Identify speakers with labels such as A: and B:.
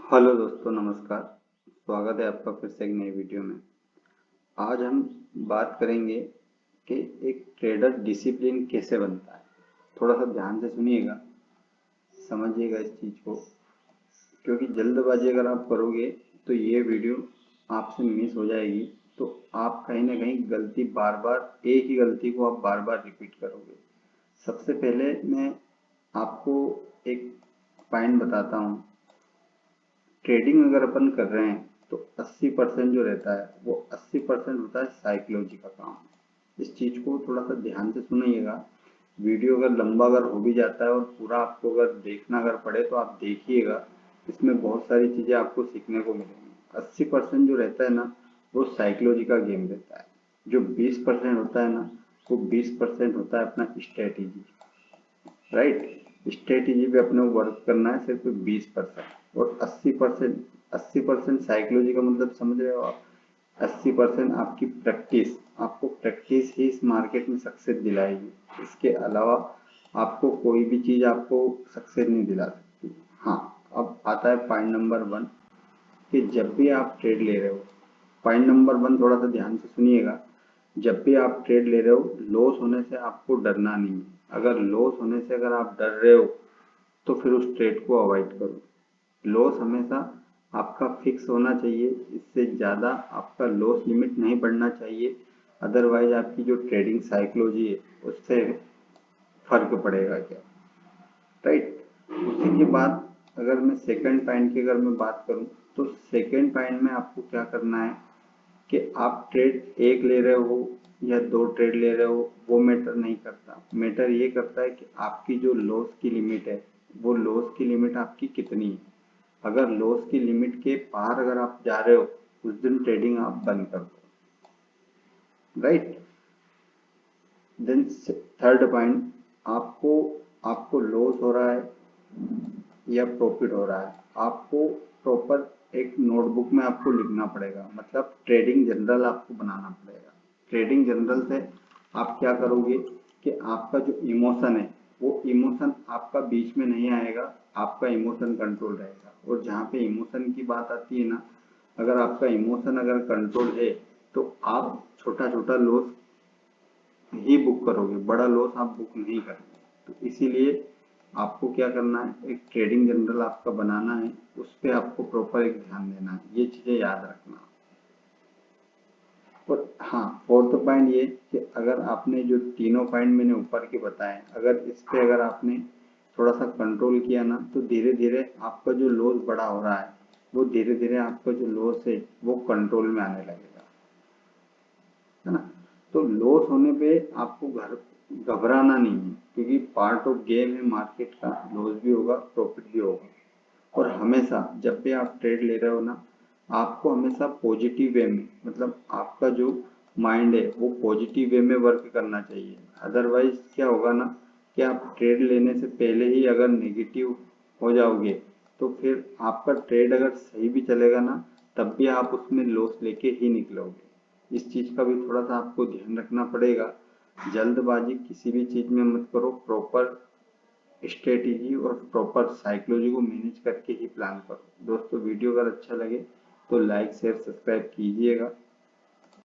A: Hello दोस्तों, नमस्कार। स्वागत है आपका फिर से एक नई वीडियो में। आज हम बात करेंगे कि एक ट्रेडर डिसिप्लिन कैसे बनता है। थोड़ा सा ध्यान से सुनिएगा, समझिएगा इस चीज़ को, क्योंकि जल्दबाजी अगर आप करोगे तो ये वीडियो आपसे मिस हो जाएगी। तो आप कहीं ना कहीं गलती बार बार एक ही गलती को आप बार बार रिपीट करोगे। सबसे पहले मैं आपको एक पॉइंट बताता हूँ। ट्रेडिंग अगर अपन कर रहे हैं तो 80% जो रहता है वो 80% होता है साइकोलॉजी का काम। इस चीज को थोड़ा सा ध्यान से सुनिएगा। वीडियो अगर लंबा अगर हो भी जाता है और पूरा आपको अगर देखना अगर पड़े तो आप देखिएगा। इसमें बहुत सारी चीजें आपको सीखने को मिलेंगी। 80% जो रहता है ना, वो साइकोलॉजी का गेम रहता है। जो 20% होता है ना, वो 20% होता है अपना स्ट्रेटेजी। राइट, स्ट्रेटेजी पे अपने को वर्क करना है सिर्फ 20%। और 80% साइकोलॉजी का मतलब समझ रहे हो आप। 80% आपकी प्रैक्टिस, आपको प्रैक्टिस ही इस मार्केट में सक्सेस दिलाएगी। इसके अलावा आपको कोई भी चीज आपको सक्सेस नहीं दिला सकती। हाँ, अब आता है पॉइंट नंबर 1 कि जब भी आप ट्रेड ले रहे हो, पॉइंट नंबर 1 थोड़ा सा ध्यान से सुनिएगा। जब भी आप ट्रेड ले रहे हो, लॉस होने से आपको डरना नहीं है। अगर लॉस होने से अगर आप डर रहे हो तो फिर उस ट्रेड को अवॉइड करो। लॉस हमेशा आपका फिक्स होना चाहिए, इससे ज़्यादा आपका लॉस लिमिट नहीं बढ़ना चाहिए। अदरवाइज आपकी जो ट्रेडिंग साइकोलॉजी है उससे फर्क पड़ेगा क्या। राइट। उसी के बाद अगर मैं सेकंड पॉइंट की अगर मैं बात करूं, तो सेकंड पॉइंट में आपको क्या करना है कि आप ट्रेड एक ले रहे हो या 2 ट्रेड ले रहे हो, वो मैटर नहीं करता। मैटर ये करता है कि आपकी जो लॉस की लिमिट है, वो लॉस की लिमिट आपकी कितनी है। अगर लॉस की लिमिट के पार अगर आप जा रहे हो, उस दिन ट्रेडिंग आप बंद कर दो। राइट। देन थर्ड पॉइंट, आपको आपको लॉस हो रहा है या प्रॉफिट हो रहा है, आपको प्रॉपर एक नोटबुक में आपको लिखना पड़ेगा। मतलब ट्रेडिंग जनरल आपको बनाना पड़ेगा। ट्रेडिंग जनरल से आप क्या करोगे कि आपका जो इमोशन है, वो इमोशन आपका बीच में नहीं आएगा, आपका इमोशन कंट्रोल रहेगा। और जहाँ पे इमोशन की बात आती है ना, अगर आपका इमोशन अगर कंट्रोल है तो आप छोटा छोटा लॉस ही बुक करोगे, बड़ा लॉस आप बुक नहीं करोगे। तो इसीलिए आपको क्या करना है, एक ट्रेडिंग जनरल आपका बनाना है, उस पर आपको प्रॉपर एक ध्यान देना है, ये चीजें याद रखना। और हाँ, फोर्थ पॉइंट ये कि अगर आपने जो तीनों पॉइंट मैंने ऊपर के बताए, अगर इस पे अगर आपने थोड़ा सा कंट्रोल किया ना, तो धीरे धीरे आपका जो लॉस बड़ा हो रहा है, वो धीरे धीरे आपका जो लॉस है वो कंट्रोल में आने लगेगा। है ना। तो लॉस होने पे आपको घर घबराना नहीं है, क्योंकि पार्ट ऑफ गेम है मार्केट का। लॉस भी होगा, प्रॉफिट भी होगा। और हमेशा जब भी आप ट्रेड ले रहे हो ना, आपको हमेशा पॉजिटिव वे में, मतलब आपका जो माइंड है वो पॉजिटिव वे में वर्क करना चाहिए। अदरवाइज क्या होगा ना, कि आप ट्रेड लेने से पहले ही अगर नेगेटिव हो जाओगे, तो फिर आपका ट्रेड अगर सही भी चलेगा ना, तब भी आप उसमें लॉस लेके ही निकलोगे। इस चीज का भी थोड़ा सा आपको ध्यान रखना पड़ेगा। जल्दबाजी किसी भी चीज में मत करो, प्रॉपर स्ट्रेटेजी और प्रॉपर साइकोलॉजी को मैनेज करके ही प्लान करो। दोस्तों, वीडियो अगर अच्छा लगे तो लाइक शेयर सब्सक्राइब कीजिएगा।